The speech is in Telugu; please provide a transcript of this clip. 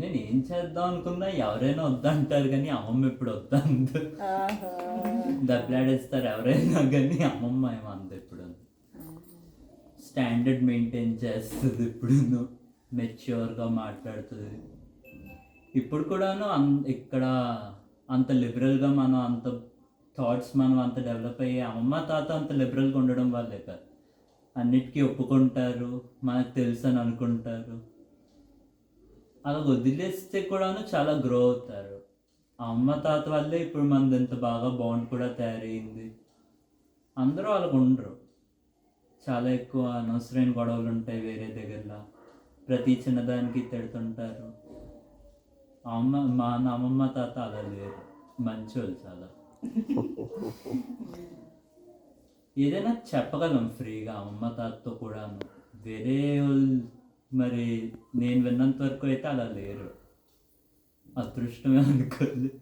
నేను ఏం చేద్దాం అనుకున్నా ఎవరైనా వద్దంటారు కానీ అమ్మమ్మ ఎప్పుడు వద్దందు. ఆహా. దెబ్బలాడేస్తారు ఎవరైనా కానీ అమ్మమ్మ ఏమంత ఎప్పుడు స్టాండర్డ్ మెయింటైన్ చేస్తుంది, ఇప్పుడు మెచ్యూర్గా మాట్లాడుతుంది. ఇప్పుడు కూడాను ఇక్కడ అంత లిబరల్గా మనం అంత థాట్స్ మనం అంత డెవలప్ అయ్యి అమ్మమ్మ తాత అంత లిబరల్గా ఉండడం వల్లే కాదు, అన్నిటికీ ఒప్పుకుంటారు, మనకు తెలుసు అని అనుకుంటారు. అలా వదిలేస్తే కూడాను చాలా గ్రో అవుతారు. అమ్మ తాత వల్లే ఇప్పుడు మనది ఇంత బాగా బాండ్ కూడా తయారైంది. అందరూ వాళ్ళకు ఉండరు, చాలా ఎక్కువ అనవసరమైన గొడవలు ఉంటాయి వేరే దగ్గరలో, ప్రతి చిన్నదానికి తిడుతుంటారు. మా అమ్మమ్మ తాత అలా లేరు, మంచోళ్ళు చాలా. ఏదైనా చెప్పగలం ఫ్రీగా అమ్మ తాతతో కూడాను. వేరే వాళ్ళు మరి నేను విన్నంత వరకు అయితే అలా లేరు, అదృష్టమే అనుకోలేదు.